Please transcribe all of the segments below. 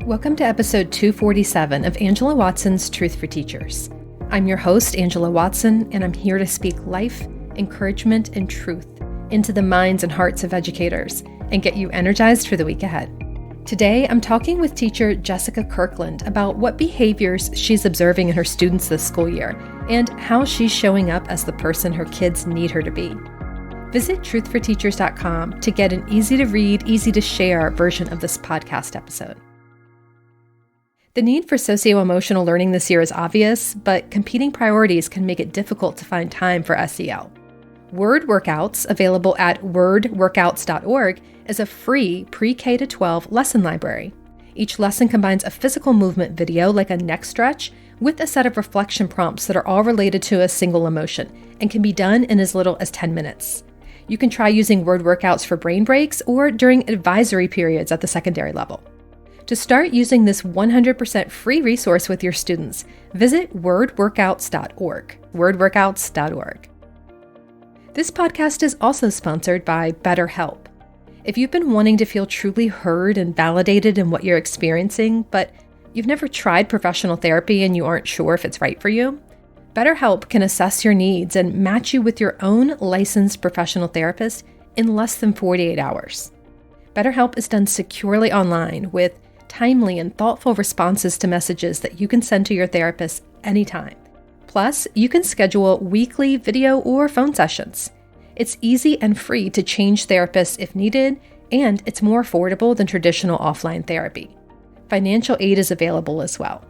Welcome to episode 247 of Angela Watson's Truth for Teachers. I'm your host, Angela Watson, and I'm here to speak life, encouragement, and truth into the minds and hearts of educators and get you energized for the week ahead. Today, I'm talking with teacher Jessica Kirkland about what behaviors she's observing in her students this school year and how she's showing up as the person her kids need her to be. Visit truthforteachers.com to get an easy-to-read, easy-to-share version of this podcast episode. The need for socio-emotional learning this year is obvious, but competing priorities can make it difficult to find time for SEL. Word Workouts, available at wordworkouts.org, is a free pre-K to 12 lesson library. Each lesson combines a physical movement video like a neck stretch with a set of reflection prompts that are all related to a single emotion and can be done in as little as 10 minutes. You can try using Word Workouts for brain breaks or during advisory periods at the secondary level. To start using this 100% free resource with your students, visit wordworkouts.org, wordworkouts.org. This podcast is also sponsored by BetterHelp. If you've been wanting to feel truly heard and validated in what you're experiencing, but you've never tried professional therapy and you aren't sure if it's right for you, BetterHelp can assess your needs and match you with your own licensed professional therapist in less than 48 hours. BetterHelp is done securely online with timely and thoughtful responses to messages that you can send to your therapist anytime. Plus, you can schedule weekly video or phone sessions. It's easy and free to change therapists if needed, and it's more affordable than traditional offline therapy. Financial aid is available as well.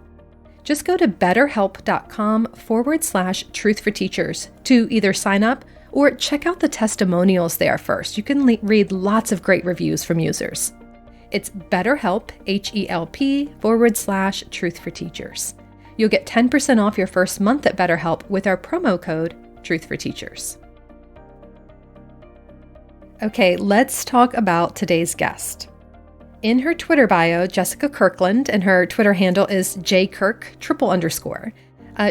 Just go to betterhelp.com/truthforteachers to either sign up or check out the testimonials there first. You can read lots of great reviews from users. It's BetterHelp, HELP/truthforteachers. You'll get 10% off your first month at BetterHelp with our promo code truthforteachers. Okay, let's talk about today's guest. In her Twitter bio, Jessica Kirkland, and her Twitter handle is jkirk_.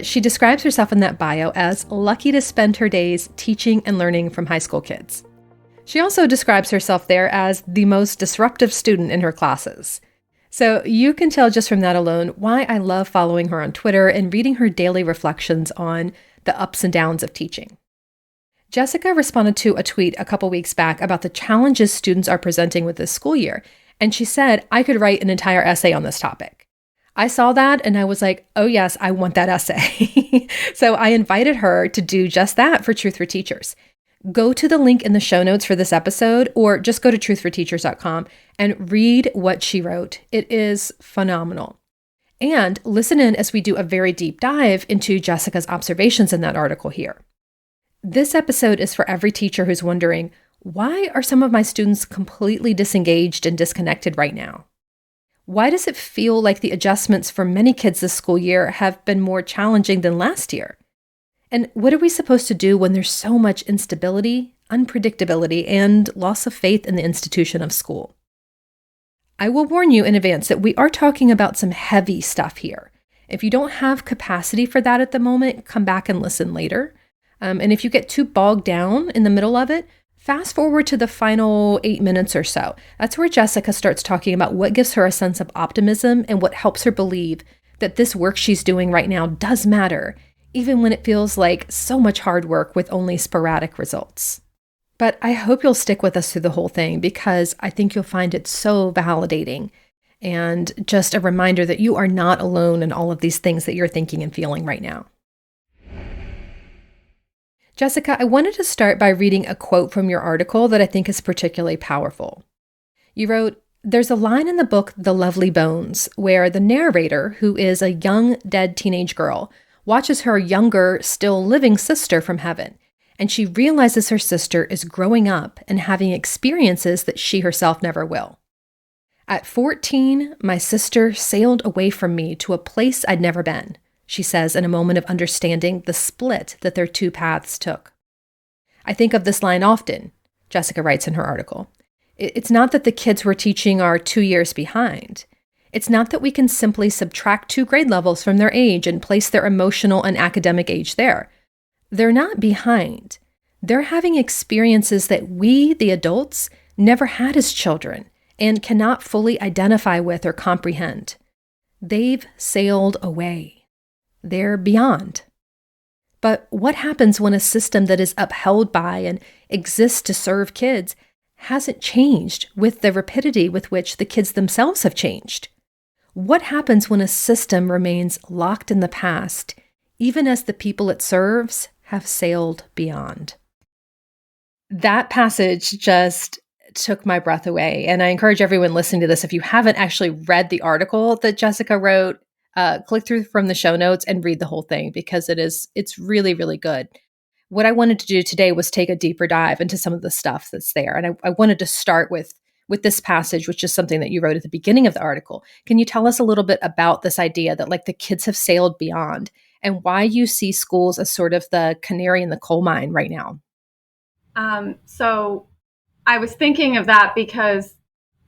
She describes herself in that bio as lucky to spend her days teaching and learning from high school kids. She also describes herself there as the most disruptive student in her classes. So you can tell just from that alone why I love following her on Twitter and reading her daily reflections on the ups and downs of teaching. Jessica responded to a tweet a couple weeks back about the challenges students are presenting with this school year, and she said I could write an entire essay on this topic. I saw that and I was like, oh yes, I want that essay. So I invited her to do just that for Truth for Teachers. Go to the link in the show notes for this episode, or just go to truthforteachers.com and read what she wrote. It is phenomenal. And listen in as we do a very deep dive into Jessica's observations in that article here. This episode is for every teacher who's wondering, why are some of my students completely disengaged and disconnected right now? Why does it feel like the adjustments for many kids this school year have been more challenging than last year? And what are we supposed to do when there's so much instability, unpredictability, and loss of faith in the institution of school? I will warn you in advance that we are talking about some heavy stuff here. If you don't have capacity for that at the moment, come back and listen later. And if you get too bogged down in the middle of it, fast forward to the final 8 minutes or so. That's where Jessica starts talking about what gives her a sense of optimism and what helps her believe that this work she's doing right now does matter, even when it feels like so much hard work with only sporadic results. But I hope you'll stick with us through the whole thing because I think you'll find it so validating and just a reminder that you are not alone in all of these things that you're thinking and feeling right now. Jessica, I wanted to start by reading a quote from your article that I think is particularly powerful. You wrote, "There's a line in the book, The Lovely Bones, where the narrator, who is a young, dead teenage girl, watches her younger, still living sister from heaven, and she realizes her sister is growing up and having experiences that she herself never will. At 14, my sister sailed away from me to a place I'd never been," she says in a moment of understanding the split that their two paths took. "I think of this line often," Jessica writes in her article. "It's not that the kids we're teaching are 2 years behind. It's not that we can simply subtract 2 grade levels from their age and place their emotional and academic age there. They're not behind. They're having experiences that we, the adults, never had as children, and cannot fully identify with or comprehend. They've sailed away. They're beyond. But what happens when a system that is upheld by and exists to serve kids hasn't changed with the rapidity with which the kids themselves have changed? What happens when a system remains locked in the past, even as the people it serves have sailed beyond? That passage just took my breath away. And I encourage everyone listening to this, if you haven't actually read the article that Jessica wrote, click through from the show notes and read the whole thing, because it's really, really good. What I wanted to do today was take a deeper dive into some of the stuff that's there. And I wanted to start with this passage, which is something that you wrote at the beginning of the article. Can you tell us a little bit about this idea that like the kids have sailed beyond, and why you see schools as sort of the canary in the coal mine right now? So I was thinking of that because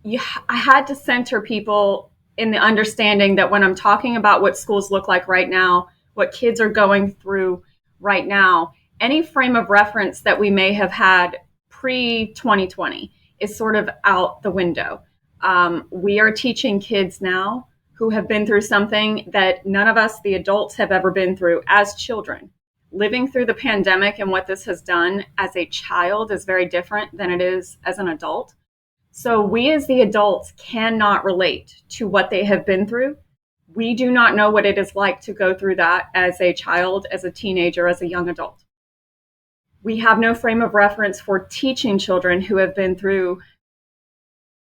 I had to center people in the understanding that when I'm talking about what schools look like right now, what kids are going through right now, any frame of reference that we may have had pre-2020 is sort of out the window. We are teaching kids now who have been through something that none of us, the adults, have ever been through as children. Living through the pandemic and what this has done as a child is very different than it is as an adult. So we as the adults cannot relate to what they have been through. We do not know what it is like to go through that as a child, as a teenager, as a young adult. We have no frame of reference for teaching children who have been through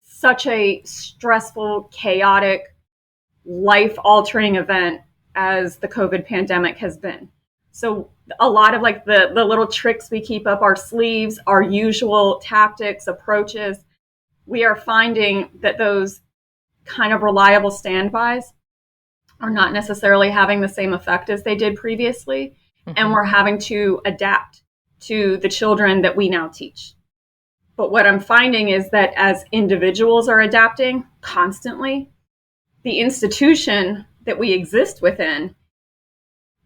such a stressful, chaotic, life-altering event as the COVID pandemic has been. So a lot of like the little tricks we keep up our sleeves, our usual tactics, approaches, we are finding that those kind of reliable standbys are not necessarily having the same effect as they did previously. Mm-hmm. And we're having to adapt to the children that we now teach. But what I'm finding is that as individuals are adapting constantly, the institution that we exist within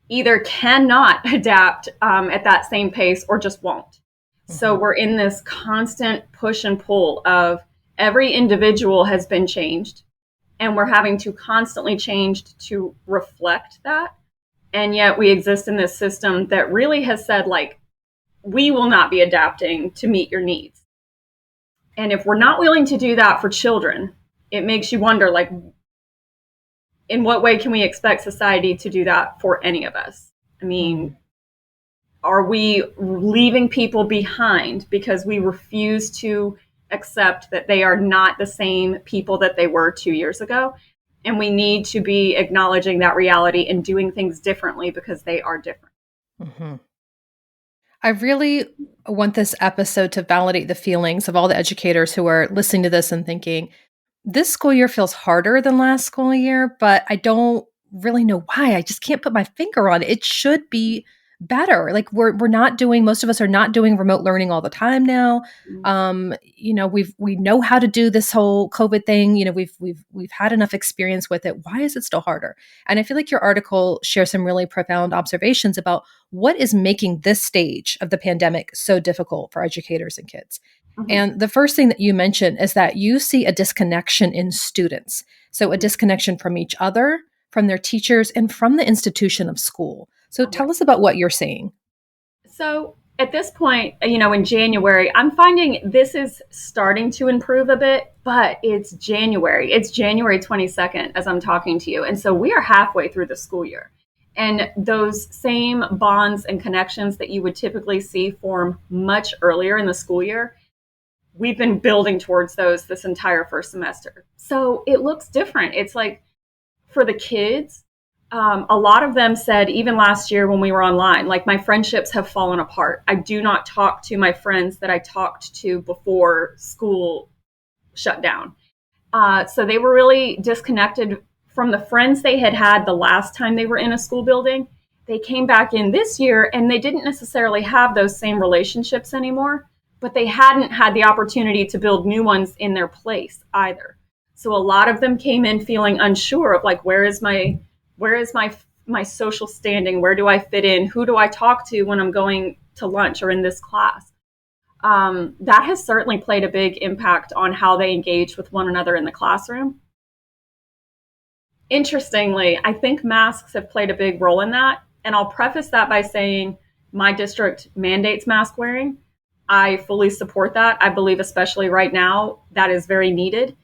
either cannot adapt at that same pace or just won't. Mm-hmm. So we're in this constant push and pull of every individual has been changed, and we're having to constantly change to reflect that. And yet we exist in this system that really has said, like, we will not be adapting to meet your needs. And if we're not willing to do that for children, it makes you wonder, like, in what way can we expect society to do that for any of us? I mean, are we leaving people behind because we refuse to accept that they are not the same people that they were 2 years ago? And we need to be acknowledging that reality and doing things differently because they are different. Mm-hmm. I really want this episode to validate the feelings of all the educators who are listening to this and thinking, this school year feels harder than last school year, but I don't really know why. I just can't put my finger on it. It should be better. Like we're not doing, most of us are not doing remote learning all the time now. We know how to do this whole COVID thing. We've had enough experience with it. Why is it still harder? And I feel like your article shares some really profound observations about what is making this stage of the pandemic so difficult for educators and kids. Mm-hmm. And the first thing that you mentioned is that you see a disconnection in students. So a disconnection from each other, from their teachers, and from the institution of school. So tell us about what you're seeing. So at this point, in January, I'm finding this is starting to improve a bit, but it's January. It's January 22nd as I'm talking to you. And so we are halfway through the school year. And those same bonds and connections that you would typically see form much earlier in the school year, we've been building towards those this entire first semester. So it looks different. It's like for the kids, a lot of them said, even last year when we were online, like my friendships have fallen apart. I do not talk to my friends that I talked to before school shut down. So they were really disconnected from the friends they had the last time they were in a school building. They came back in this year and they didn't necessarily have those same relationships anymore, but they hadn't had the opportunity to build new ones in their place either. So a lot of them came in feeling unsure of like, where is my social standing? Where do I fit in? Who do I talk to when I'm going to lunch or in this class? that has certainly played a big impact on how they engage with one another in the classroom. Interestingly, I think masks have played a big role in that. And I'll preface that by saying my district mandates mask wearing. I fully support that. I believe, especially right now, that is very needed.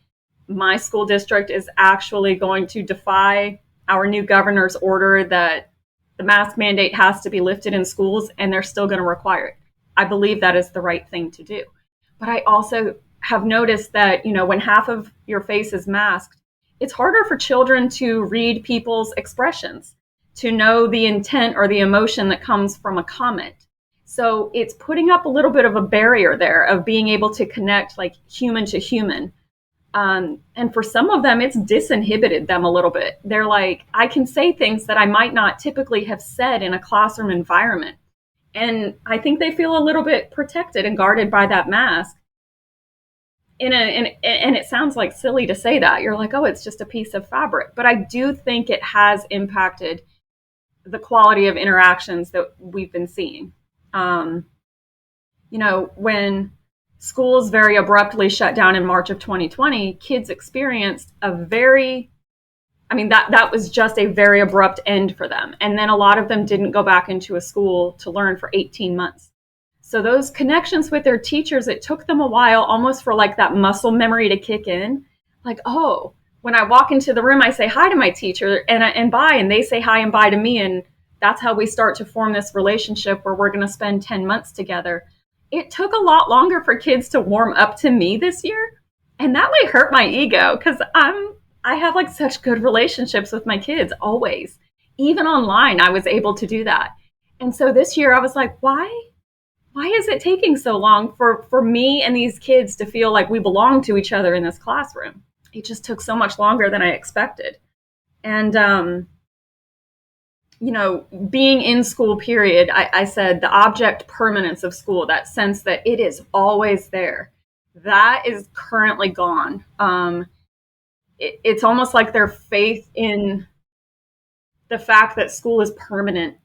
My school district is actually going to defy our new governor's order that the mask mandate has to be lifted in schools, and they're still going to require it. I believe that is the right thing to do. But I also have noticed that, when half of your face is masked, it's harder for children to read people's expressions, to know the intent or the emotion that comes from a comment. So it's putting up a little bit of a barrier there of being able to connect like human to human. And for some of them, it's disinhibited them a little bit. They're like, I can say things that I might not typically have said in a classroom environment. And I think they feel a little bit protected and guarded by that mask. And it sounds like silly to say that. You're like, oh, it's just a piece of fabric. But I do think it has impacted the quality of interactions that we've been seeing. When schools very abruptly shut down in March of 2020, kids experienced that was just a very abrupt end for them. And then a lot of them didn't go back into a school to learn for 18 months. So those connections with their teachers, it took them a while almost for like that muscle memory to kick in. Like, oh, when I walk into the room, I say hi to my teacher and bye, and they say hi and bye to me. And that's how we start to form this relationship where we're going to spend 10 months together. It took a lot longer for kids to warm up to me this year. And that like hurt my ego because I have like such good relationships with my kids always. Even online, I was able to do that. And so this year I was like, why is it taking so long for me and these kids to feel like we belong to each other in this classroom? It just took so much longer than I expected. And, being in school, period, I said the object permanence of school, that sense that it is always there, that is currently gone. It's almost like their faith in the fact that school is permanent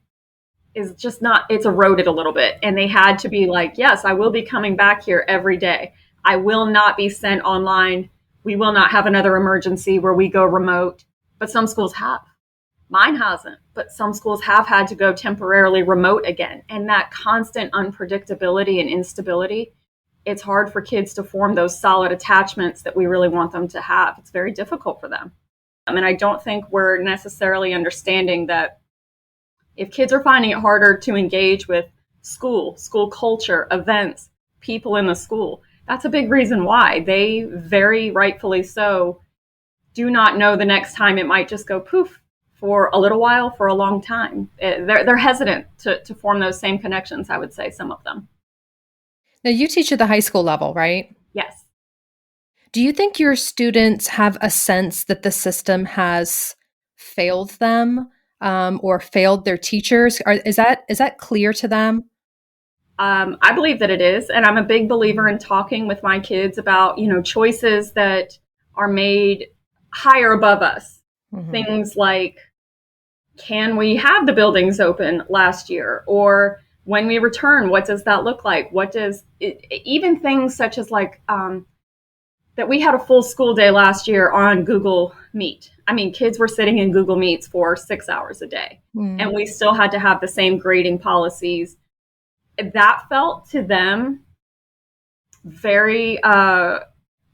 is just not, it's eroded a little bit. And they had to be like, yes, I will be coming back here every day. I will not be sent online. We will not have another emergency where we go remote. But some schools have. Mine hasn't, but some schools have had to go temporarily remote again. And that constant unpredictability and instability, it's hard for kids to form those solid attachments that we really want them to have. It's very difficult for them. And I don't think we're necessarily understanding that if kids are finding it harder to engage with school culture, events, people in the school, that's a big reason why. They very rightfully so do not know the next time it might just go poof for a little while, for a long time. They're hesitant to form those same connections, I would say, some of them. Now, you teach at the high school level, right? Yes. Do you think your students have a sense that the system has failed them or failed their teachers? Is that clear to them? I believe that it is. And I'm a big believer in talking with my kids about, choices that are made higher above us. Mm-hmm. Things like, can we have the buildings open last year? Or when we return, what does that look like? Even things such as like, that we had a full school day last year on Google Meet. I mean, kids were sitting in Google Meets for 6 hours a day, and we still had to have the same grading policies. That felt to them very, I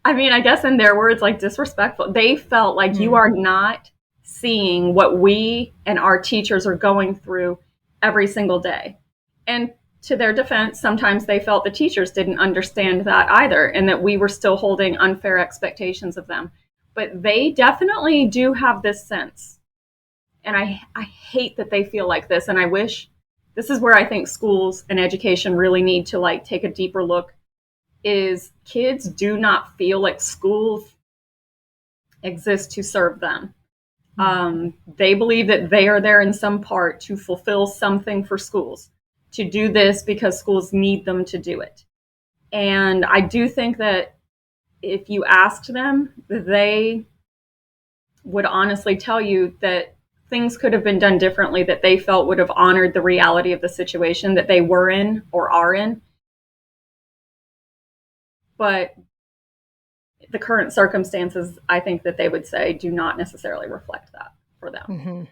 guess in their words, like disrespectful. They felt like you are not seeing what we and our teachers are going through every single day. And to their defense, sometimes they felt the teachers didn't understand that either, and that we were still holding unfair expectations of them. But they definitely do have this sense. And I hate that they feel like this. And I wish, this is where I think schools and education really need to like take a deeper look, is kids do not feel like schools exist to serve them. They believe that they are there in some part to fulfill something for schools, to do this because schools need them to do it. And I do think that if you asked them, they would honestly tell you that things could have been done differently, that they felt would have honored the reality of the situation that they were in or are in. but the current circumstances, I think that they would say, do not necessarily reflect that for them. Mm-hmm.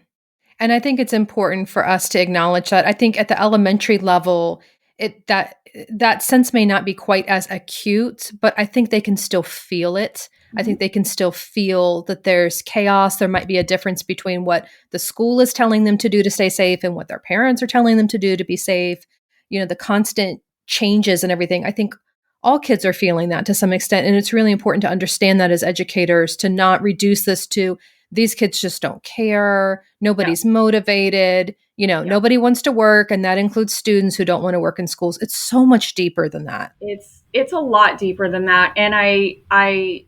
And I think it's important for us to acknowledge that. I think at the elementary level, that sense may not be quite as acute, but I think they can still feel it. I think they can still feel that there's chaos. There might be a difference between what the school is telling them to do to stay safe and what their parents are telling them to do to be safe. The constant changes and everything. I think all kids are feeling that to some extent. And it's really important to understand that as educators, to not reduce this to these kids just don't care. Nobody's motivated. Nobody wants to work. And that includes students who don't want to work in schools. It's so much deeper than that. It's a lot deeper than that. And I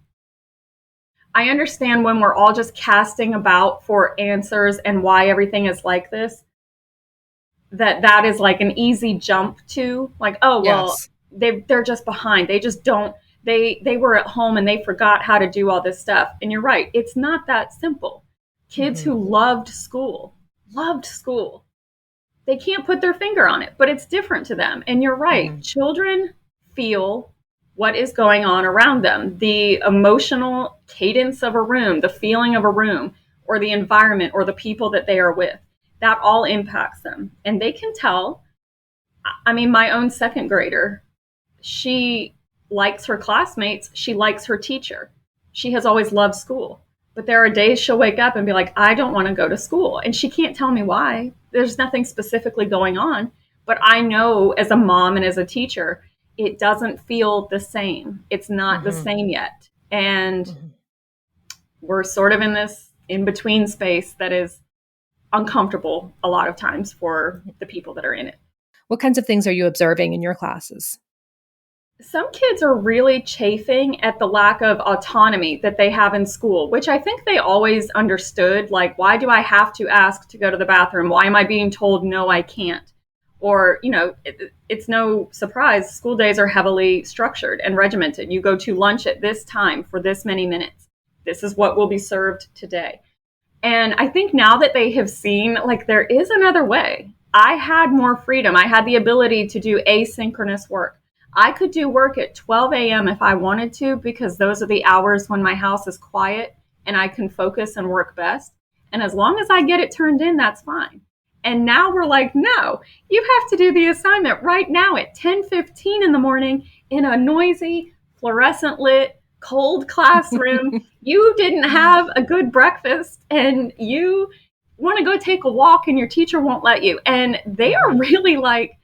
understand when we're all just casting about for answers and why everything is like this, that is like an easy jump to like, oh, well, they're just behind. They just don't, they were at home and they forgot how to do all this stuff. And you're right. It's not that simple. Kids who loved school, they can't put their finger on it, but it's different to them. And you're right. Children feel what is going on around them, the emotional cadence of a room, the feeling of a room, or the environment, or the people that they are with. That all impacts them. And they can tell. I mean, my own second grader, she likes her classmates. She likes her teacher. She has always loved school. But there are days she'll wake up and be like, I don't want to go to school. And she can't tell me why. There's nothing specifically going on. But I know as a mom and as a teacher, it doesn't feel the same. It's not the same yet. And we're sort of in this in-between space that is uncomfortable a lot of times for the people that are in it. What kinds of things are you observing in your classes? Some kids are really chafing at the lack of autonomy that they have in school, which I think they always understood. Like, why do I have to ask to go to the bathroom? Why am I being told, no, I can't? Or, it's no surprise. School days are heavily structured and regimented. You go to lunch at this time for this many minutes. This is what will be served today. And I think now that they have seen, like, there is another way. I had more freedom. I had the ability to do asynchronous work. I could do work at 12 a.m. if I wanted to, because those are the hours when my house is quiet and I can focus and work best. And as long as I get it turned in, that's fine. And now we're like, no, you have to do the assignment right now at 10:15 in the morning in a noisy, fluorescent lit, cold classroom. You didn't have a good breakfast and you want to go take a walk and your teacher won't let you. And they are really like,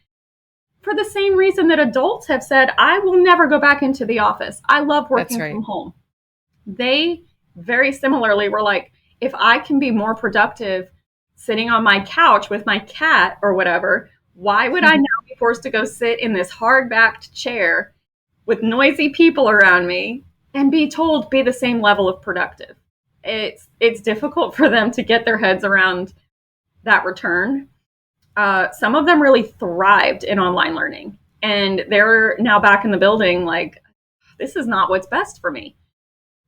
for the same reason that adults have said, I will never go back into the office. I love working from home. They very similarly were like, if I can be more productive sitting on my couch with my cat or whatever, why would I now be forced to go sit in this hard-backed chair with noisy people around me and be told be the same level of productive? It's difficult for them to get their heads around that return. Some of them really thrived in online learning, and they're now back in the building like, this is not what's best for me.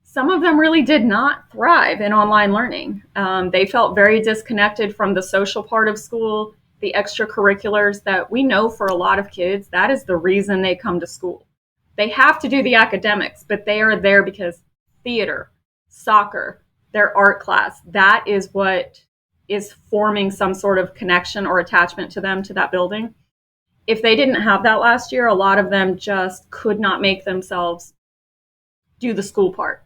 Some of them really did not thrive in online learning. They felt very disconnected from the social part of school, the extracurriculars that we know for a lot of kids, that is the reason they come to school. They have to do the academics, but they are there because theater, soccer, their art class, that is what is forming some sort of connection or attachment to them, to that building. If they didn't have that last year, a lot of them just could not make themselves do the school part.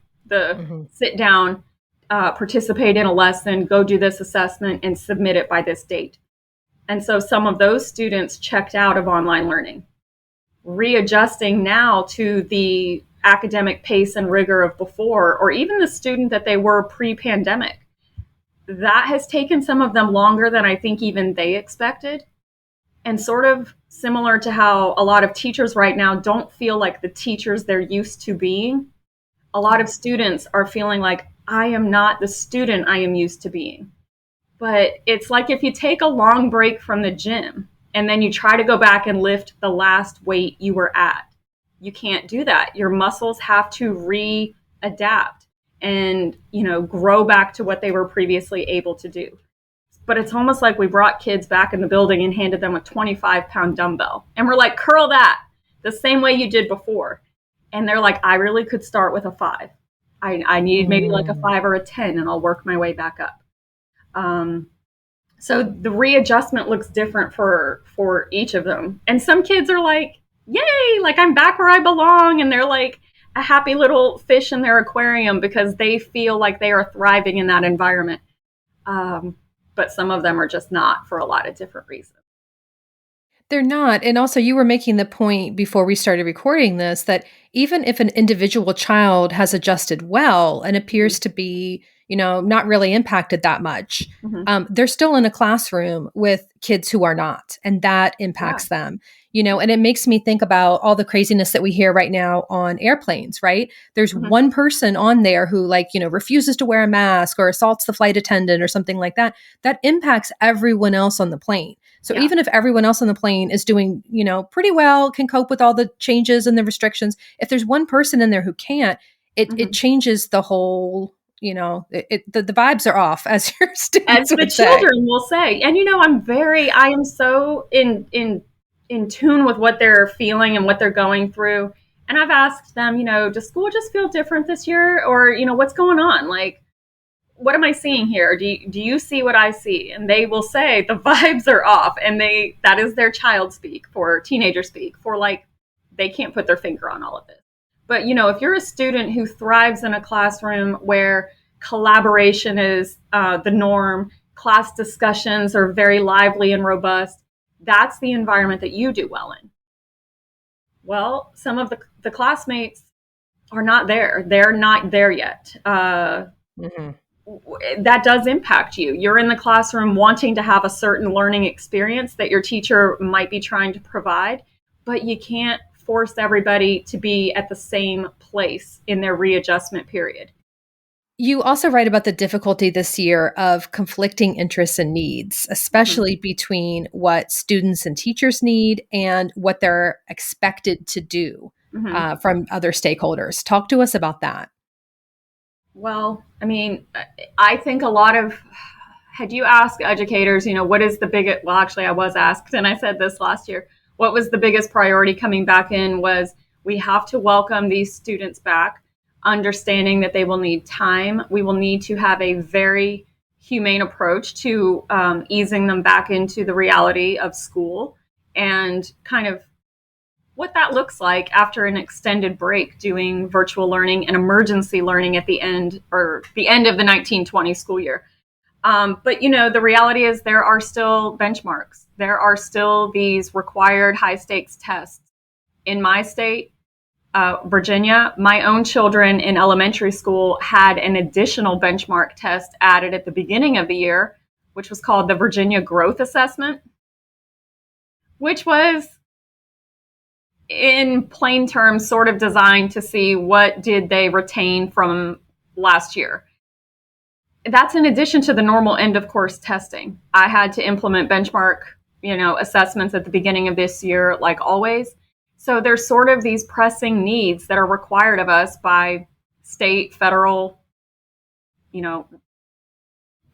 Sit down, participate in a lesson, go do this assessment, and submit it by this date. And so some of those students checked out of online learning, readjusting now to the academic pace and rigor of before, or even the student that they were pre-pandemic. That has taken some of them longer than I think even they expected. And sort of similar to how a lot of teachers right now don't feel like the teachers they're used to being, a lot of students are feeling like, I am not the student I am used to being. But it's like if you take a long break from the gym and then you try to go back and lift the last weight you were at. You can't do that. Your muscles have to readapt and, grow back to what they were previously able to do. But it's almost like we brought kids back in the building and handed them a 25-pound dumbbell. And we're like, curl that the same way you did before. And they're like, I really could start with a 5. I need maybe like a 5 or a 10, and I'll work my way back up. So the readjustment looks different for each of them. And some kids are like, yay, like I'm back where I belong. And they're like a happy little fish in their aquarium because they feel like they are thriving in that environment. But some of them are just not for a lot of different reasons. They're not. And also, you were making the point before we started recording this that even if an individual child has adjusted well and appears to be, not really impacted that much, they're still in a classroom with kids who are not. And that impacts them, and it makes me think about all the craziness that we hear right now on airplanes, right? There's one person on there who refuses to wear a mask or assaults the flight attendant or something like that. That impacts everyone else on the plane. So even if everyone else on the plane is doing, pretty well, can cope with all the changes and the restrictions, if there's one person in there who can't, it changes the whole, the vibes are off, as your students as the children will say. And I am so in tune with what they're feeling and what they're going through. And I've asked them, does school just feel different this year, or what's going on? Like, what am I seeing here? Do you see what I see? And they will say the vibes are off, and that is their child speak, for teenager speak, for like they can't put their finger on all of this. But if you're a student who thrives in a classroom where collaboration is the norm, class discussions are very lively and robust, that's the environment that you do well in. Well, some of the classmates are not there. They're not there yet. That does impact you. You're in the classroom wanting to have a certain learning experience that your teacher might be trying to provide, but you can't force everybody to be at the same place in their readjustment period. You also write about the difficulty this year of conflicting interests and needs, especially between what students and teachers need and what they're expected to do from other stakeholders. Talk to us about that. Well, I think had you asked educators, what is the biggest, well, actually I was asked, and I said this last year, what was the biggest priority coming back in was we have to welcome these students back, understanding that they will need time. We will need to have a very humane approach to easing them back into the reality of school and kind of what that looks like after an extended break doing virtual learning and emergency learning at the end of the 1920 school year. But, the reality is there are still benchmarks. There are still these required high stakes tests. In my state, Virginia, my own children in elementary school had an additional benchmark test added at the beginning of the year, which was called the Virginia Growth Assessment, which was, in plain terms, sort of designed to see what did they retain from last year. That's in addition to the normal end of course testing. I had to implement benchmark, assessments at the beginning of this year, like always. So there's sort of these pressing needs that are required of us by state, federal,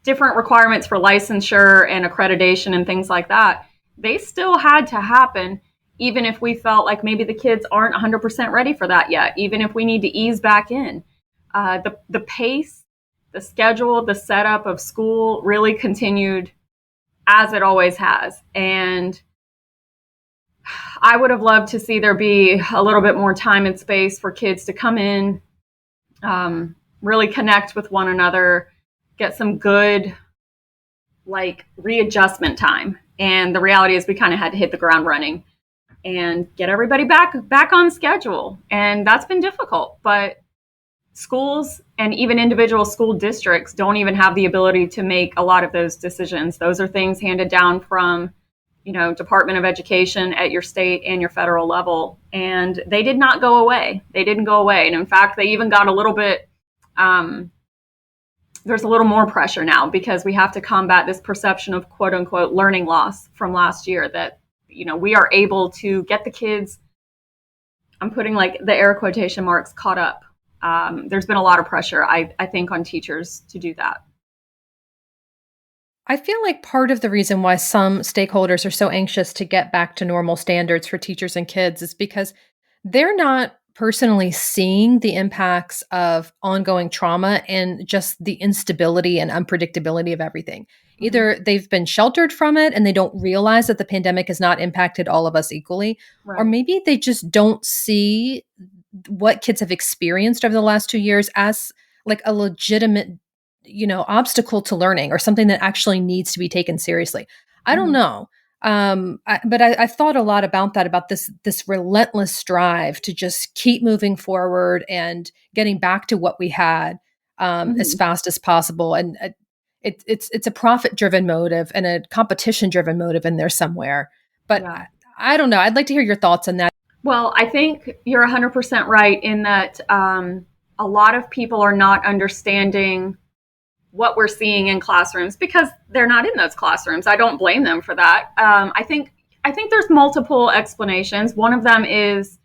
different requirements for licensure and accreditation and things like that. They still had to happen, even if we felt like maybe the kids aren't 100% ready for that yet, even if we need to ease back in. The pace, the schedule, the setup of school really continued as it always has. And I would have loved to see there be a little bit more time and space for kids to come in, really connect with one another, get some good, readjustment time. And the reality is we kind of had to hit the ground running and get everybody back on schedule. And that's been difficult, but schools and even individual school districts don't even have the ability to make a lot of those decisions. Those are things handed down from, Department of Education at your state and your federal level. And they did not go away. They didn't go away. And in fact, they even got a little bit, there's a little more pressure now because we have to combat this perception of quote unquote learning loss from last year that, we are able to get the kids, I'm putting the air quotation marks, caught up. There's been a lot of pressure, I think, on teachers to do that. I feel like part of the reason why some stakeholders are so anxious to get back to normal standards for teachers and kids is because they're not personally seeing the impacts of ongoing trauma and just the instability and unpredictability of everything. Either they've been sheltered from it and they don't realize that the pandemic has not impacted all of us equally, or Right. maybe they just don't see what kids have experienced over the last 2 years as like a legitimate, obstacle to learning or something that actually needs to be taken seriously. I don't Mhm. know. But I thought a lot about that, about this relentless drive to just keep moving forward and getting back to what we had as Mhm. fast as possible. And it's a profit driven motive and a competition driven motive in there somewhere. But Yeah. I don't know. I'd like to hear your thoughts on that. Well, I think you're 100% right in that a lot of people are not understanding what we're seeing in classrooms because they're not in those classrooms. I don't blame them for that. I think there's multiple explanations. One of them is,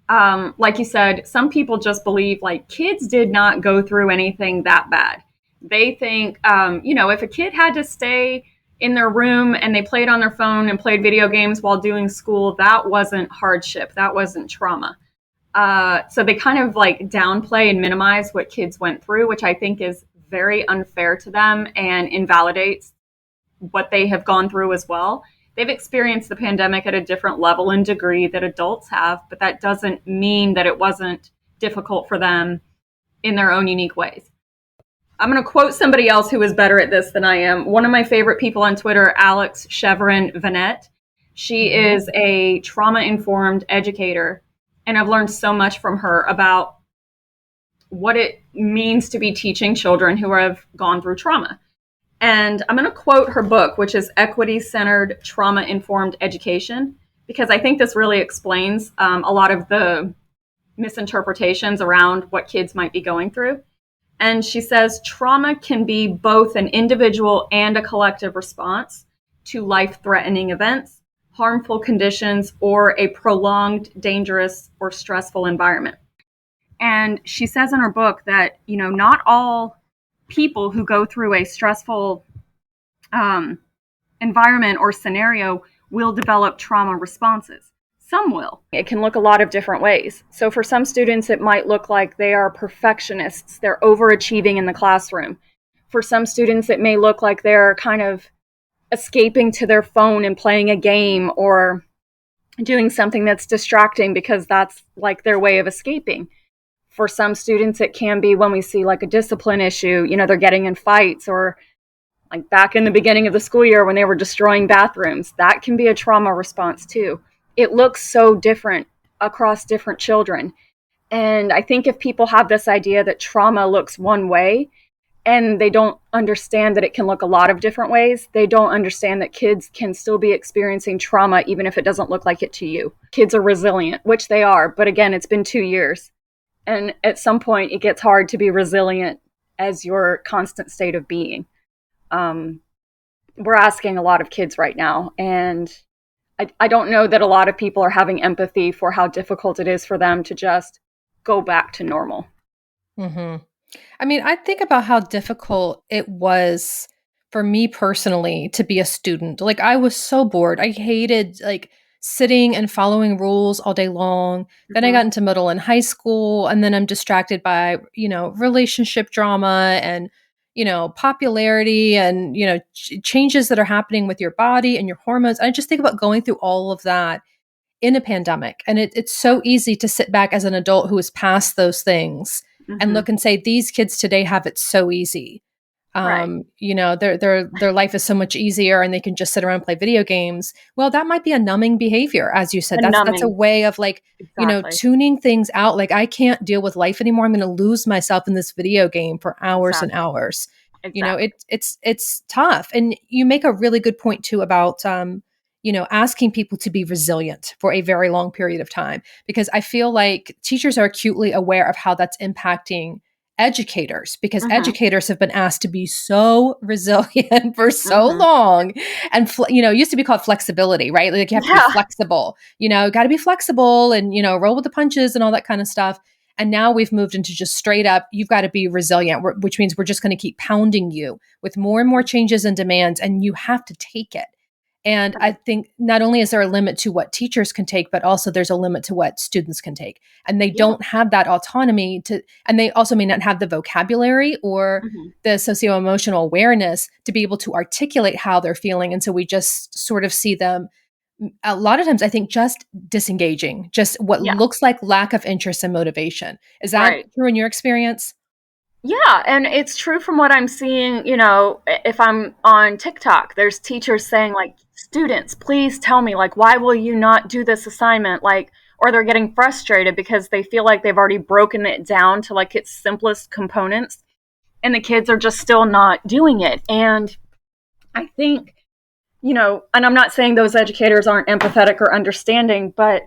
like you said, some people just believe like kids did not go through anything that bad. They think, if a kid had to stay in their room and they played on their phone and played video games while doing school, that wasn't hardship. That wasn't trauma. So they kind of like downplay and minimize what kids went through, which I think is very unfair to them and invalidates what they have gone through as well. They've experienced the pandemic at a different level and degree that adults have, but that doesn't mean that it wasn't difficult for them in their own unique ways. I'm going to quote somebody else who is better at this than I am. One of my favorite people on Twitter, Alex Chevron Vanette. She is a trauma informed educator, and I've learned so much from her about what it means to be teaching children who have gone through trauma. And I'm going to quote her book, which is Equity Centered Trauma Informed Education, because I think this really explains a lot of the misinterpretations around what kids might be going through. And she says trauma can be both an individual and a collective response to life-threatening events, harmful conditions, or a prolonged, dangerous, or stressful environment. And she says in her book that, not all people who go through a stressful environment or scenario will develop trauma responses. Some will. It can look a lot of different ways. So for some students, it might look like they are perfectionists. They're overachieving in the classroom. For some students, it may look like they're kind of escaping to their phone and playing a game or doing something that's distracting because that's like their way of escaping. For some students, it can be when we see like a discipline issue, they're getting in fights, or like back in the beginning of the school year when they were destroying bathrooms. That can be a trauma response too. It looks so different across different children. And I think if people have this idea that trauma looks one way and they don't understand that it can look a lot of different ways, they don't understand that kids can still be experiencing trauma even if it doesn't look like it to you. Kids are resilient, which they are. But again, it's been 2 years. And at some point, it gets hard to be resilient as your constant state of being. We're asking a lot of kids right now, and I don't know that a lot of people are having empathy for how difficult it is for them to just go back to normal. Mm-hmm. I mean, I think about how difficult it was for me personally to be a student. Like, I was so bored. I hated like sitting and following rules all day long. Then I Mm-hmm. got into middle and high school, and then I'm distracted by, relationship drama and, popularity and, changes that are happening with your body and your hormones. I just think about going through all of that in a pandemic. And it's so easy to sit back as an adult who has passed those things and Mm-hmm. look and say, these kids today have it so easy. Right. Their life is so much easier and they can just sit around and play video games. Well, that might be a numbing behavior, as you said. And That's a numbing. way of like, Exactly. tuning things out. Like, I can't deal with life anymore. I'm going to lose myself in this video game for hours and Exactly. hours. Exactly. It's tough. And you make a really good point too about asking people to be resilient for a very long period of time, because I feel like teachers are acutely aware of how that's impacting educators, because Mm-hmm. educators have been asked to be so resilient for so Mm-hmm. long. And it used to be called flexibility, right? Like, you have to be Yeah. flexible, got to be flexible and roll with the punches and all that kind of stuff. And now we've moved into just straight up, you've got to be resilient, which means we're just going to keep pounding you with more and more changes and demands, and you have to take it. And I think not only is there a limit to what teachers can take, but also there's a limit to what students can take. And they Yeah. don't have that autonomy and they also may not have the vocabulary or Mm-hmm. the socio-emotional awareness to be able to articulate how they're feeling. And so we just sort of see them a lot of times, I think, just disengaging, just what Yeah. looks like lack of interest and motivation. Is that Right. true in your experience? Yeah, and it's true from what I'm seeing, if I'm on TikTok, there's teachers saying like, students, please tell me, like, why will you not do this assignment? Like, or they're getting frustrated because they feel like they've already broken it down to like its simplest components and the kids are just still not doing it. And I think, and I'm not saying those educators aren't empathetic or understanding, but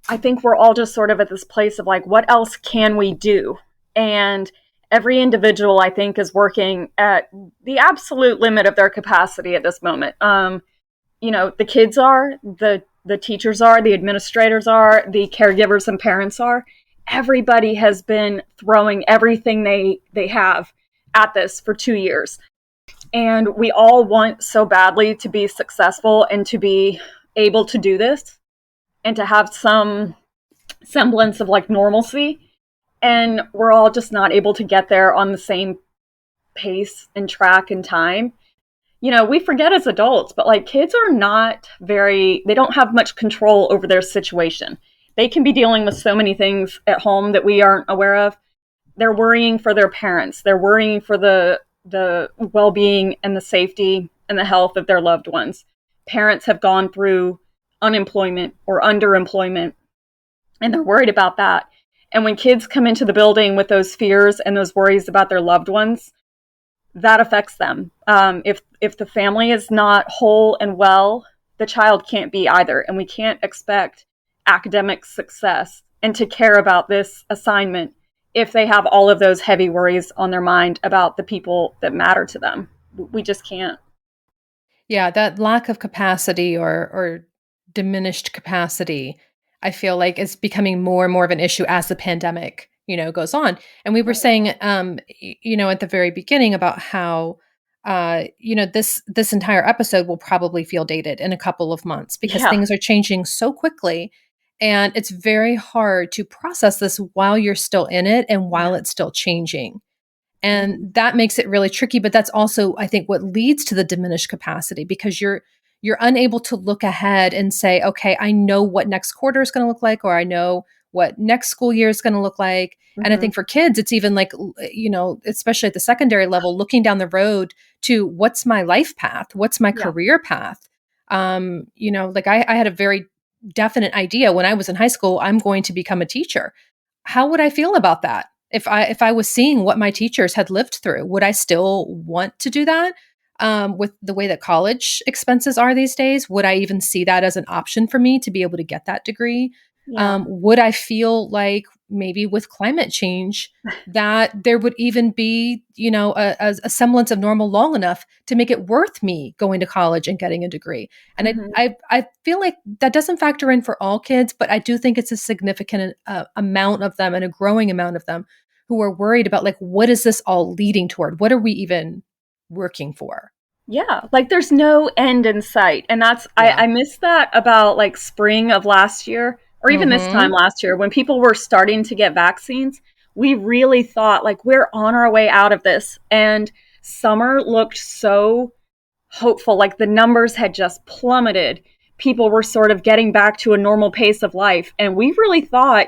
I think we're all just sort of at this place of like, what else can we do? And every individual, I think, is working at the absolute limit of their capacity at this moment. The kids are, the teachers are, the administrators are, the caregivers and parents are. Everybody has been throwing everything they have at this for 2 years. And we all want so badly to be successful and to be able to do this and to have some semblance of like normalcy. And we're all just not able to get there on the same pace and track and time. We forget as adults, but like kids are they don't have much control over their situation. They can be dealing with so many things at home that we aren't aware of. They're worrying for their parents. They're worrying for the well-being and the safety and the health of their loved ones. Parents have gone through unemployment or underemployment, and they're worried about that. And when kids come into the building with those fears and those worries about their loved ones, that affects them. If the family is not whole and well, the child can't be either. And we can't expect academic success and to care about this assignment if they have all of those heavy worries on their mind about the people that matter to them. We just can't. Yeah, that lack of capacity or diminished capacity, I feel like is becoming more and more of an issue as the pandemic, goes on. And we were saying, at the very beginning about how, this entire episode will probably feel dated in a couple of months because Yeah. things are changing so quickly. And it's very hard to process this while you're still in it and while Yeah. it's still changing. And Mm-hmm. that makes it really tricky, but that's also, I think, what leads to the diminished capacity because you're unable to look ahead and say, okay, I know what next quarter is going to look like, or I know what next school year is going to look like. And I Mm-hmm. think for kids, it's even like, especially at the secondary level, looking down the road to what's my life path? What's my Yeah. career path? Like I had a very definite idea when I was in high school, I'm going to become a teacher. How would I feel about that? If I was seeing what my teachers had lived through, would I still want to do that? With the way that college expenses are these days, would I even see that as an option for me to be able to get that degree? Yeah. Would I feel like maybe with climate change that there would even be, a semblance of normal long enough to make it worth me going to college and getting a degree? And Mm-hmm. I feel like that doesn't factor in for all kids, but I do think it's a significant amount of them and a growing amount of them who are worried about like, what is this all leading toward? What are we even working for? Yeah, like there's no end in sight. And Yeah. I missed that about like spring of last year, or even this time Mm-hmm. last year when people were starting to get vaccines. We really thought like we're on our way out of this. And summer looked so hopeful, like the numbers had just plummeted. People were sort of getting back to a normal pace of life. And we really thought,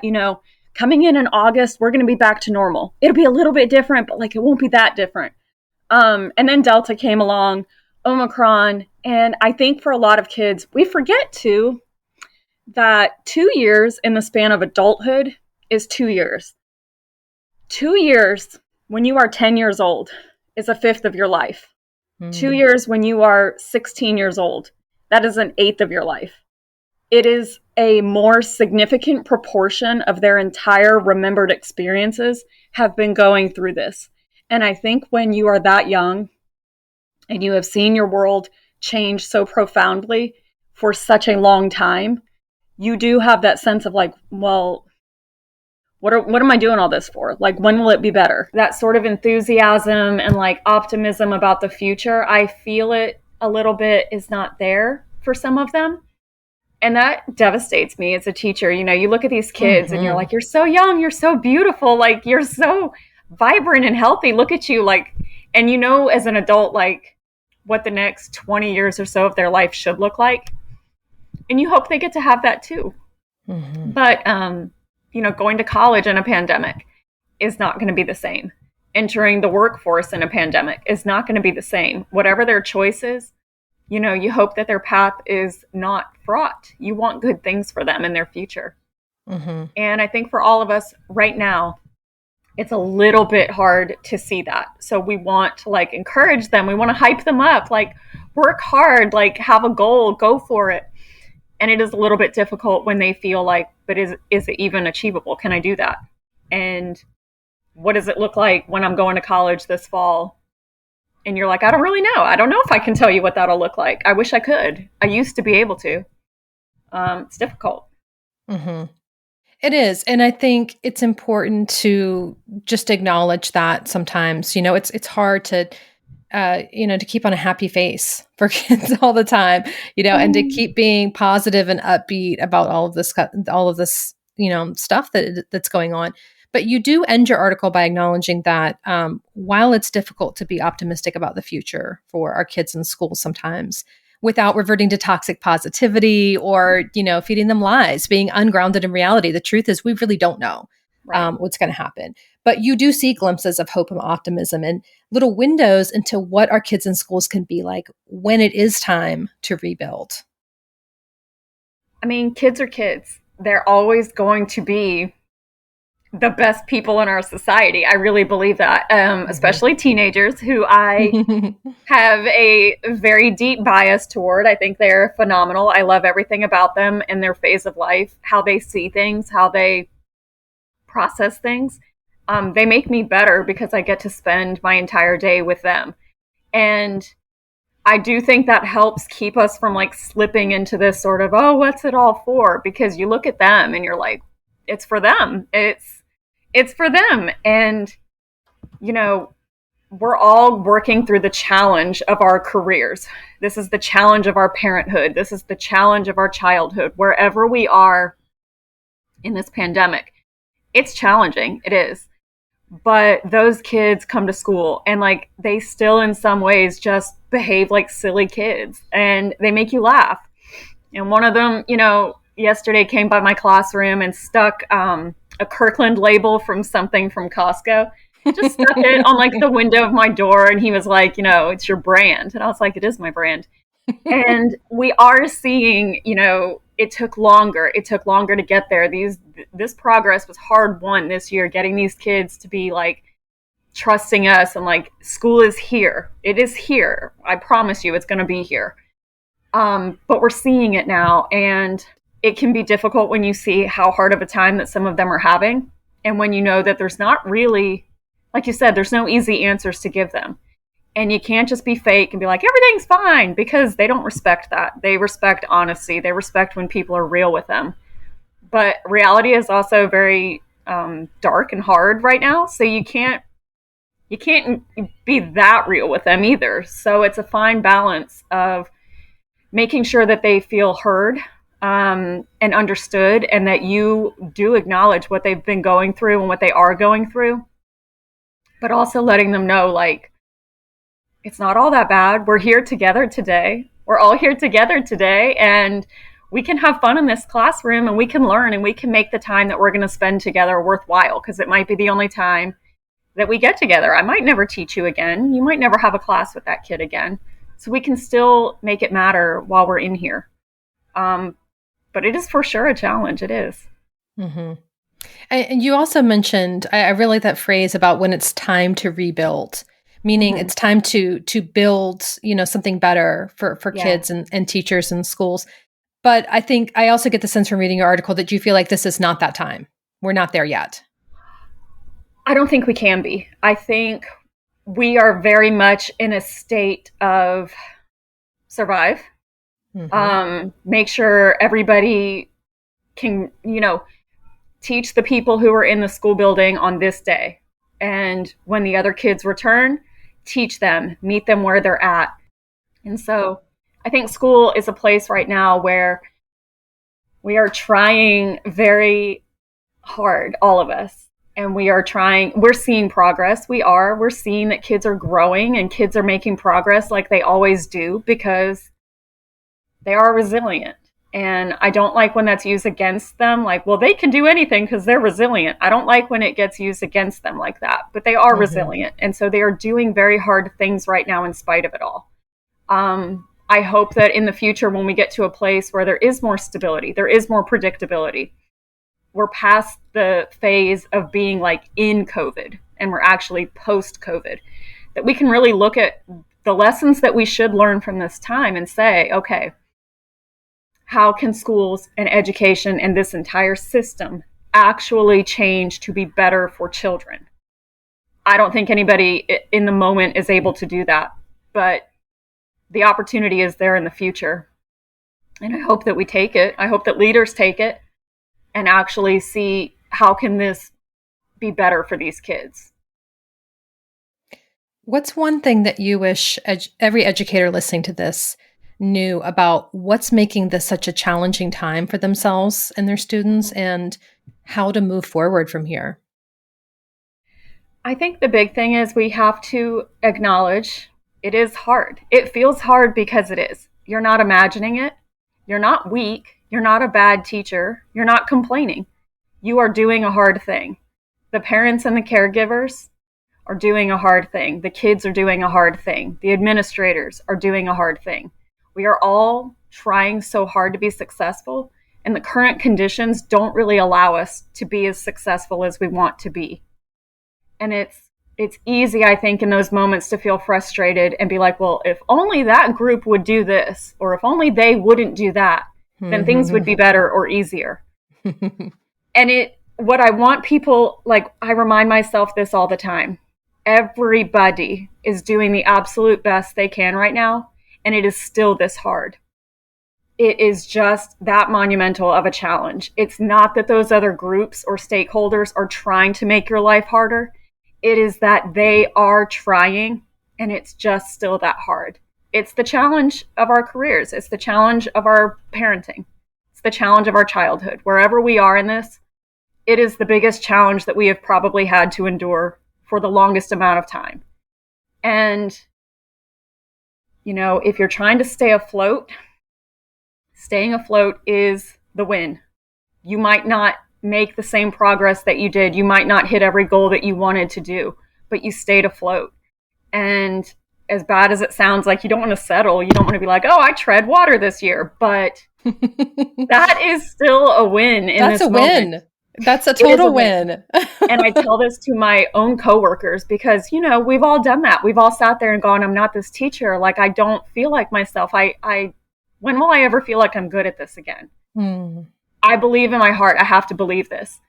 coming in August, we're going to be back to normal. It'll be a little bit different, but like it won't be that different. And then Delta came along, Omicron. And I think for a lot of kids, we forget too that 2 years in the span of adulthood is 2 years. 2 years when you are 10 years old is a fifth of your life. 2 years when you are 16 years old, that is an eighth of your life. It is a more significant proportion of their entire remembered experiences have been going through this. And I think when you are that young and you have seen your world change so profoundly for such a long time, you do have that sense of like, well, what am I doing all this for? Like, when will it be better? That sort of enthusiasm and like optimism about the future, I feel it a little bit is not there. for some of them. And that devastates me as a teacher. You look at these kids and you're like, you're so young, you're so beautiful, like you're so vibrant and healthy. Look at you, like, and as an adult, like what the next 20 years or so of their life should look like. And you hope they get to have that too. Mm-hmm. But, going to college in a pandemic is not going to be the same. Entering the workforce in a pandemic is not going to be the same. Whatever their choice is, you hope that their path is not fraught. You want good things for them in their future. Mm-hmm. And I think for all of us right now, it's a little bit hard to see that. So we want to like encourage them. We want to hype them up, like work hard, like have a goal, go for it. And it is a little bit difficult when they feel like, but is it even achievable? Can I do that? And what does it look like when I'm going to college this fall? And you're like, I don't really know. I don't know if I can tell you what that'll look like. I wish I could. I used to be able to. It's difficult. Mm-hmm. It is. And I think it's important to just acknowledge that sometimes, it's hard to, to keep on a happy face for kids all the time, and to keep being positive and upbeat about all of this, stuff that's going on. But you do end your article by acknowledging that while it's difficult to be optimistic about the future for our kids in school sometimes, without reverting to toxic positivity or, feeding them lies, being ungrounded in reality, the truth is we really don't know what's going to happen. But you do see glimpses of hope and optimism and little windows into what our kids in schools can be like when it is time to rebuild. I mean, kids are kids. They're always going to be the best people in our society. I really believe that, especially teenagers who I have a very deep bias toward. I think they're phenomenal. I love everything about them and their phase of life, how they see things, how they process things. They make me better because I get to spend my entire day with them. And I do think that helps keep us from like slipping into this sort of, oh, what's it all for? Because you look at them and you're like, it's for them. It's for them. And, we're all working through the challenge of our careers. This is the challenge of our parenthood. This is the challenge of our childhood. Wherever we are in this pandemic, it's challenging. It is. But those kids come to school and like they still in some ways just behave like silly kids and they make you laugh. And one of them, yesterday came by my classroom and stuck a Kirkland label from something from Costco. Just stuck it on like the window of my door. And he was like, it's your brand. And I was like, it is my brand. And we are seeing, it took longer. It took longer to get there. This progress was hard won this year, getting these kids to be like trusting us and like, school is here. It is here. I promise you it's going to be here. But we're seeing it now. And it can be difficult when you see how hard of a time that some of them are having. And when you know that there's not really, like you said, there's no easy answers to give them. And you can't just be fake and be like, everything's fine, because they don't respect that. They respect honesty. They respect when people are real with them. But reality is also very dark and hard right now. So you can't be that real with them either. So it's a fine balance of making sure that they feel heard and understood, and that you do acknowledge what they've been going through and what they are going through, but also letting them know, like, it's not all that bad. We're here together today. We're all here together today, and we can have fun in this classroom, and we can learn, and we can make the time that we're going to spend together worthwhile, because it might be the only time that we get together. I might never teach you again. You might never have a class with that kid again. So we can still make it matter while we're in here. But it is for sure a challenge. It is. Mm-hmm. And you also mentioned, I really like that phrase about when it's time to rebuild, meaning it's time to build, something better for kids and teachers and schools. But I think I also get the sense from reading your article that you feel like this is not that time. We're not there yet. I don't think we can be. I think we are very much in a state of survive. Make sure everybody can, teach the people who are in the school building on this day. And when the other kids return, teach them, meet them where they're at. And so I think school is a place right now where we are trying very hard, all of us. And we're seeing progress. We're seeing that kids are growing and kids are making progress like they always do because they are resilient. And I don't like when that's used against them, like, well, they can do anything because they're resilient. I don't like when it gets used against them like that, but they are resilient. And so they are doing very hard things right now in spite of it all. I hope that in the future, when we get to a place where there is more stability, there is more predictability, we're past the phase of being like in COVID and we're actually post COVID, that we can really look at the lessons that we should learn from this time and say, okay, how can schools and education and this entire system actually change to be better for children? I don't think anybody in the moment is able to do that, but the opportunity is there in the future. And I hope that we take it. I hope that leaders take it and actually see how can this be better for these kids. What's one thing that you wish every educator listening to this knew about what's making this such a challenging time for themselves and their students and how to move forward from here? I think the big thing is we have to acknowledge it is hard. It feels hard because it is. You're not imagining it. You're not weak. You're not a bad teacher. You're not complaining. You are doing a hard thing. The parents and the caregivers are doing a hard thing. The kids are doing a hard thing. The administrators are doing a hard thing. We are all trying so hard to be successful, and the current conditions don't really allow us to be as successful as we want to be. And it's easy, I think, in those moments to feel frustrated and be like, well, if only that group would do this, or if only they wouldn't do that, then things would be better or easier. And what I want people, like, I remind myself this all the time. Everybody is doing the absolute best they can right now, and it is still this hard. It is just that monumental of a challenge. It's not that those other groups or stakeholders are trying to make your life harder. It is that they are trying, and it's just still that hard. It's the challenge of our careers. It's the challenge of our parenting. It's the challenge of our childhood. Wherever we are in this, it is the biggest challenge that we have probably had to endure for the longest amount of time. And, you know, if you're trying to stay afloat, staying afloat is the win. You might not make the same progress that you did. You might not hit every goal that you wanted to do, but you stayed afloat. And as bad as it sounds, like, you don't want to settle. You don't want to be like, oh, I tread water this year. But that is still a win in this moment. That's a win. That's a total win. And I tell this to my own coworkers because, you know, we've all done that. We've all sat there and gone, I'm not this teacher. Like, I don't feel like myself. When will I ever feel like I'm good at this again? I believe in my heart, I have to believe this.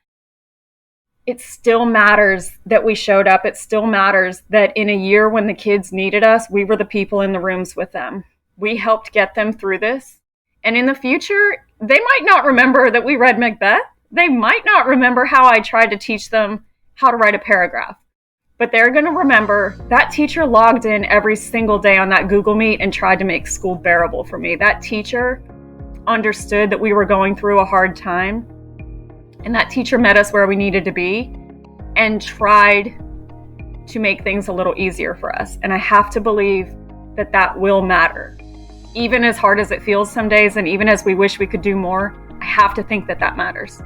It still matters that we showed up. It still matters that in a year when the kids needed us, we were the people in the rooms with them. We helped get them through this. And in the future, they might not remember that we read Macbeth. They might not remember how I tried to teach them how to write a paragraph. But they're going to remember that teacher logged in every single day on that Google Meet and tried to make school bearable for me. That teacher understood that we were going through a hard time. And that teacher met us where we needed to be and tried to make things a little easier for us. And I have to believe that that will matter. Even as hard as it feels some days, and even as we wish we could do more, I have to think that that matters.